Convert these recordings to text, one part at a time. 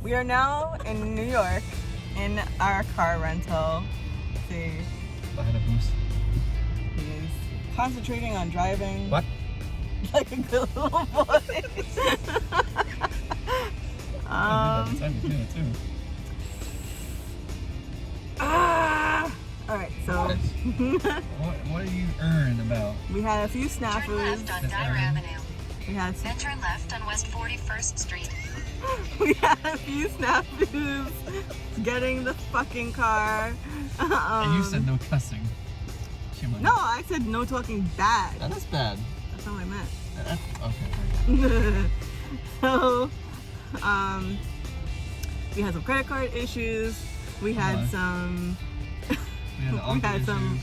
We are now in New York in our car rental. Let's see. I had a boost. He is concentrating on driving. What? Like a good little boy. Alright, so what do you earn about? we had a few Turn snafus. left on Dyer Avenue. We had Then turn left on West 41st Street. we had a few snafus getting the fucking car. And you said no cussing. No, I said no talking bad. That is bad. That's not what I meant. Okay. So, we had some credit card issues. We had some. We had some.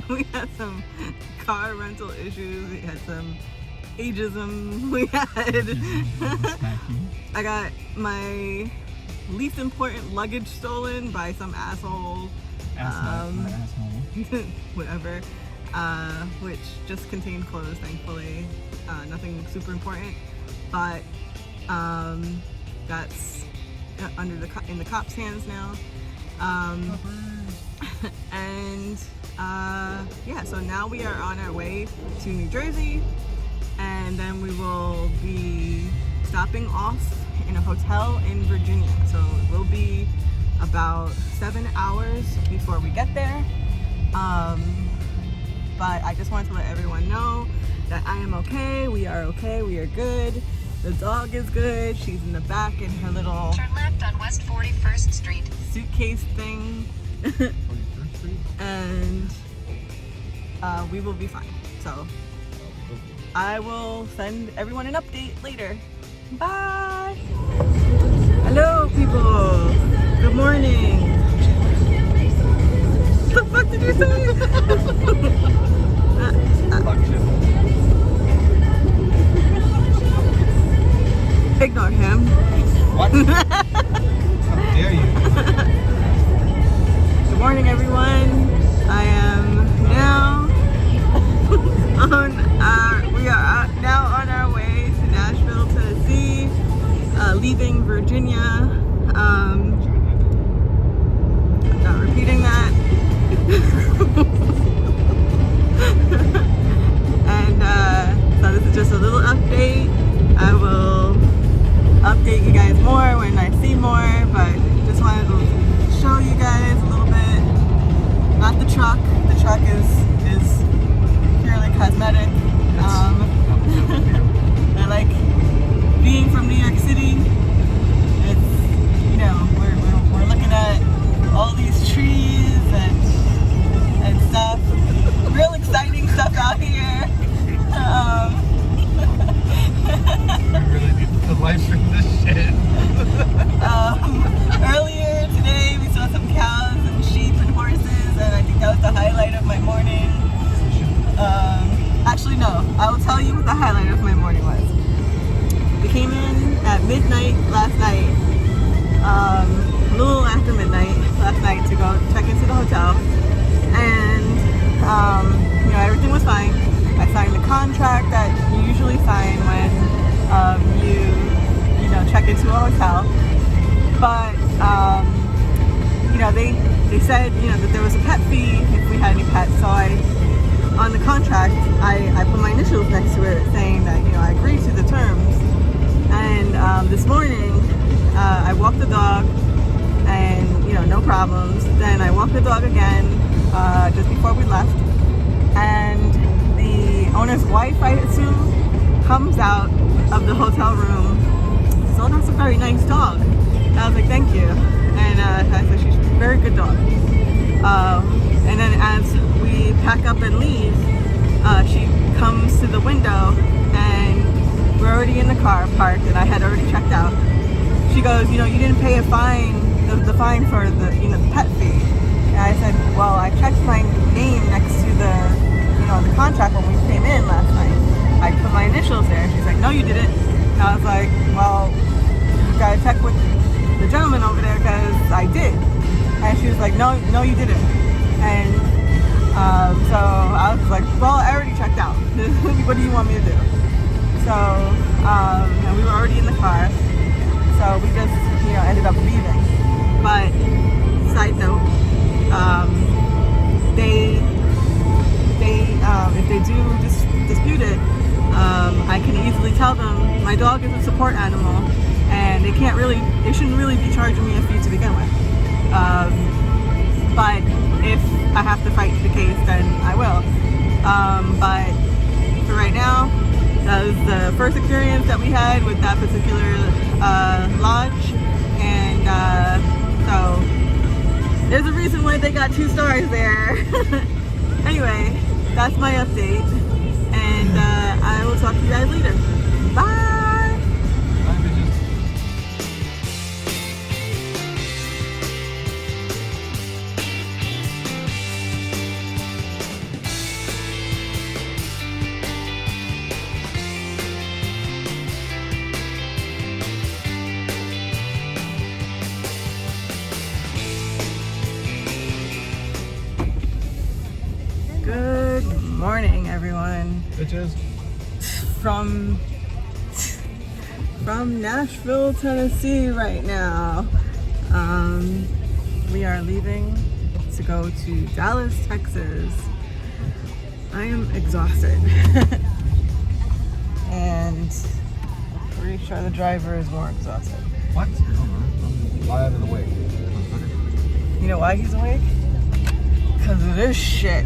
We had some car rental issues. We had some ageism. We had. I got my least important luggage stolen by some asshole. Whatever. Which just contained clothes, thankfully. Nothing super important, but that's in the cops' hands now. And yeah, so now we are on our way to New Jersey, and then we will be stopping off in a hotel in Virginia. So it will be about 7 hours before we get there. But I just wanted to let everyone know that I am okay, we are good. The dog is good. She's in the back in her little Turn left on West 41st Street. suitcase thing. 41st Street? And we will be fine. So I will send everyone an update later. Bye! Hello people! Good morning! What the fuck did you say? Ignore him. What? How dare you? Good morning, everyone. I am now we are now on our way to Nashville, Tennessee, leaving Virginia. I'm not repeating that. And so this is just a little update. I will update you guys more when I see more, but just wanted to show you guys a little bit. Not the truck. The truck is purely cosmetic. I like being from New York City. It's, you know, we're looking at all these trees and stuff. Real exciting stuff out here. We really need to live stream this shit. Earlier today we saw some cows and sheep and horses, and I think that was the highlight of my morning. Actually no, I will tell you what the highlight of my morning was. We came in at midnight last night, a little after midnight last night to go check into the hotel, and you know, everything was fine. I signed the contract that you usually sign when you know, check into a hotel, but you know, they said, you know, that there was a pet fee if we had any pets. So on the contract, I put my initials next to it saying that, you know, I agree to the terms. And this morning I walked the dog, and you know, no problems. Then I walked the dog again just before we left, and the owner's wife, I assume, comes out of the hotel room. So that's a very nice dog. And I was like, thank you. And I said, she's a very good dog. And then as we pack up and leave, she comes to the window, and we're already in the car parked, and I had already checked out. She goes, you know, you didn't pay a fine, the fine for the, you know, the pet fee. And I said, well, I checked my name next to the, you know, the contract when we came in last night. I put my initials there. She's like, no, you didn't. And I was like, well, you gotta check with the gentleman over there, because I did. And she was like, no, you didn't. And so I was like, well, I already checked out. What do you want me to do? So, and we were already in the car. So we just, you know, they shouldn't really be charging me a fee to begin with. But if I have to fight the case, then I will. But for right now, that was the first experience that we had with that particular lodge, and so there's a reason why they got 2 stars there. Anyway, that's my update, and I will talk to you guys later. Bye! Good morning, everyone. Bitches. From Nashville, Tennessee right now. We are leaving to go to Dallas, Texas. I am exhausted. And I'm pretty sure the driver is more exhausted. What? Lie out of the way. You know why he's awake? Because of this shit.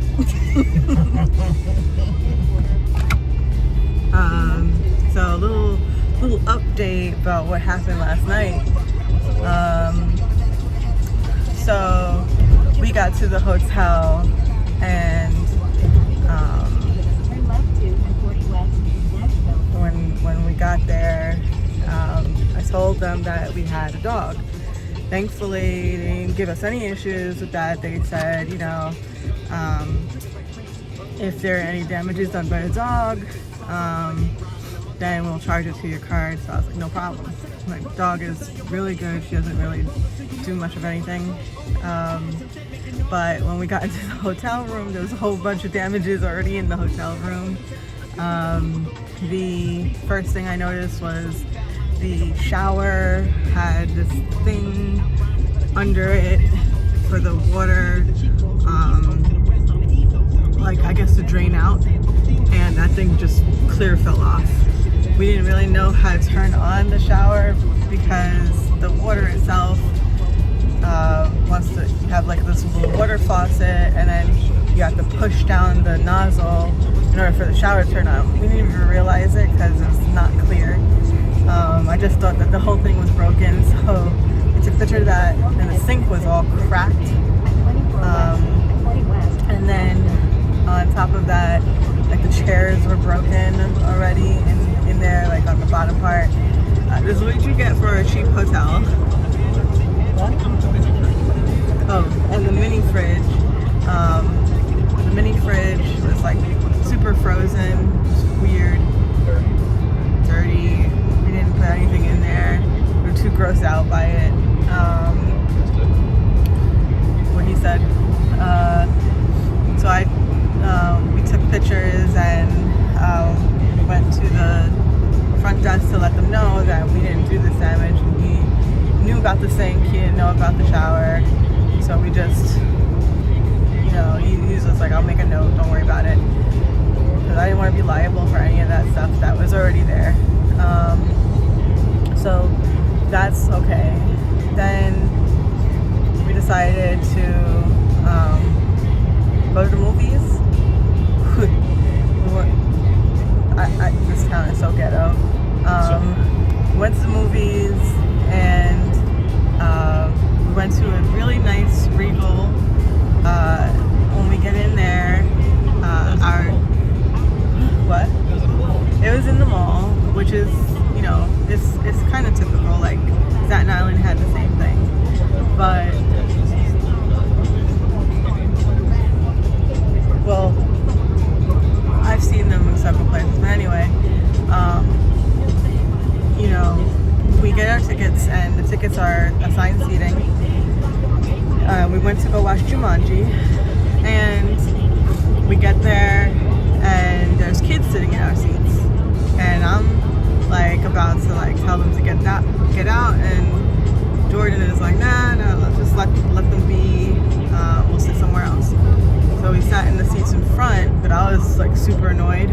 So a little update about what happened last night. So we got to the hotel, and when we got there, I told them that we had a dog. Thankfully, they didn't give us any issues with that. They said, you know, if there are any damages done by the dog, then we'll charge it to your card. So I was like, no problem. My dog is really good. She doesn't really do much of anything. But when we got into the hotel room, there was a whole bunch of damages already in the hotel room. The first thing I noticed was the shower had this thing under it for the water, like I guess to drain out, and that thing just clear fell off. We didn't really know how to turn on the shower because the water itself wants to have like this little water faucet, and then you have to push down the nozzle in order for the shower to turn on. We didn't even realize it because it was not clear. I just thought that the whole thing was broken, so we took a picture of that, and the sink was all cracked. And then on top of that, like the chairs were broken already in there, like on the bottom part. This is what you get for a cheap hotel. Oh, and the mini fridge. The mini fridge was like super frozen, just weird, dirty. We didn't put anything in there. We were too grossed out by it. What he said. So we took pictures and went to the front desk to let them know that we didn't do this damage. He knew about the sink. He didn't know about the shower. So we just, you know, he was just like, I'll make a note. Don't worry about it. Because I didn't want to be liable for any of that stuff that was already there. So that's okay. Then we decided to go to the movies. This town is so ghetto. Went to the movies, and we went to a really nice Regal. When we get in there, it was in the mall, which is, you know, it's kind of typical. Like Staten Island had the same thing, but well, I've seen them in several places. But anyway, you know, we get our tickets, and the tickets are assigned seating. We went to go watch Jumanji, and we get there, and there's kids sitting in our seats, and I'm like about to like tell them to get out, and Jordan is like, no, let's just let them be. We'll sit somewhere else. So we sat in the seats in front, but I was like super annoyed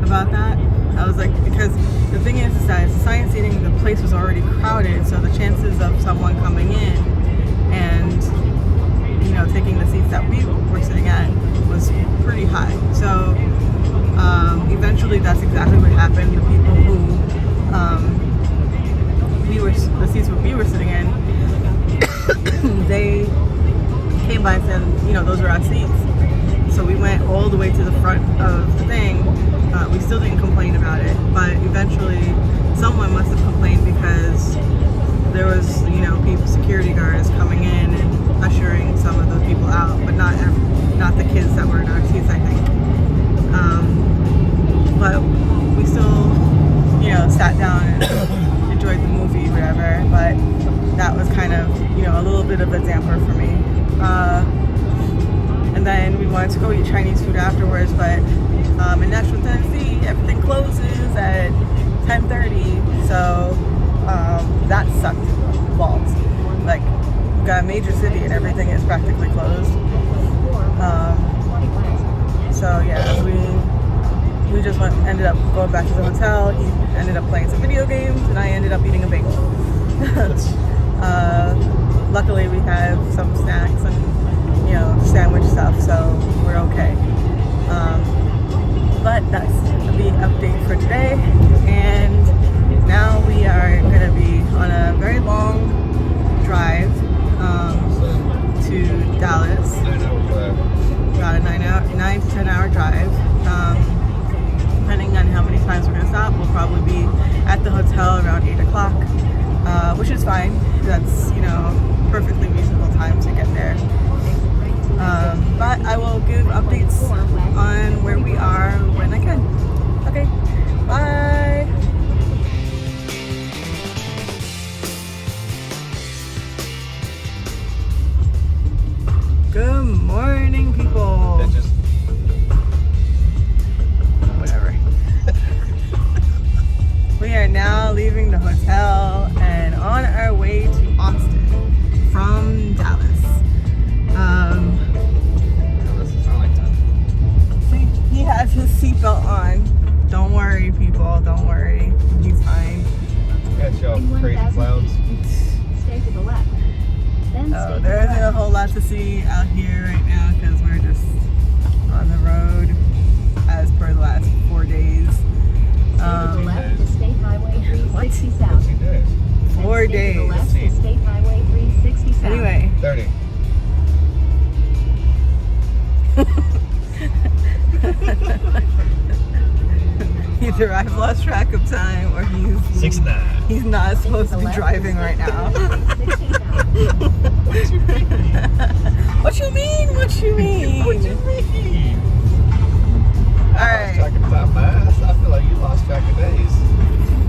about that. I was like, because the thing is that it's assigned seating, the place was already crowded, so So the chances of someone coming in and, you know, taking the seats that we were sitting at was pretty high. So eventually that's exactly what happened. The people who the seats we were sitting in, they came by and said, you know, those are our seats. So we went all the way to the front of the thing. We still didn't complain about it, but eventually someone must have complained because there was, you know, security guards coming in and ushering some of the people out, but not the kids that were in our seats, I think. But we still, you know, sat down and enjoyed the movie, whatever. But that was kind of, you know, a little bit of a damper for me. And then we wanted to go eat Chinese food afterwards, but in Nashville, Tennessee, everything closes at 10:30, so that sucked balls. Like, we've got a major city and everything is practically closed. So yeah, we just ended up going back to the hotel. He ended up playing some video games, and I ended up eating a bagel. Luckily, we have some snacks and, you know, sandwich stuff, so we're okay. But that's the update for today, and now we are going to be on a very long drive to Dallas. About a 9 to 10 hour drive. Depending on how many times we're going to stop, we'll probably be at the hotel around 8 o'clock, which is fine. That's, you know, perfectly reasonable time to get there. But I will give updates on where we are when I can. Okay, bye. Good morning, people. Whatever. We are now leaving the hotel and on our way to Austin from Dallas. See, he has his seatbelt on. Don't worry, people. Don't worry. He's fine. Got y'all crazy clouds. Stay to the left. Then So there isn't a whole lot to see out here right now because we're just on the road as per the last 4 days. to the left to State Highway 360 South. 4 Then stay to the days. left to State Highway 360 South. Anyway. 30. Either I've lost track of time or he's not supposed to be driving right now. What you mean? What you mean? What you mean? All right. I lost track of time, man. I feel like you lost track of days.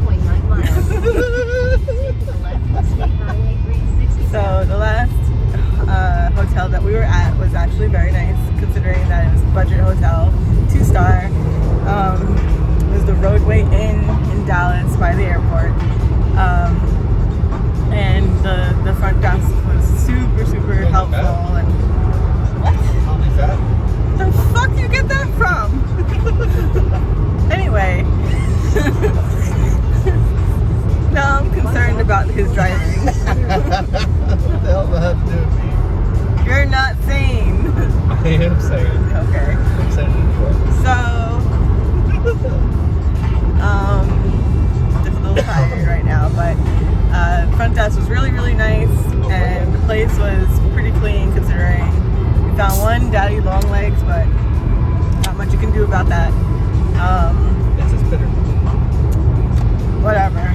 2.9 miles. Stay to the left to State Highway 360 So South. the last hotel that we were at was actually very nice, considering that it was a budget hotel, 2-star. It was the Roadway Inn in Dallas by the airport, and the front desk was super helpful. And what? Only fat? The fuck you get that from? Anyway, now I'm concerned about his driving. What the hell does that have to do with me? You're not sane. I am saying. Okay. I'm saying it anyway. So, just a little tired right now, but front desk was really nice, and the place was pretty clean considering we found one daddy long legs, but not much you can do about that. It's just bitter. Whatever.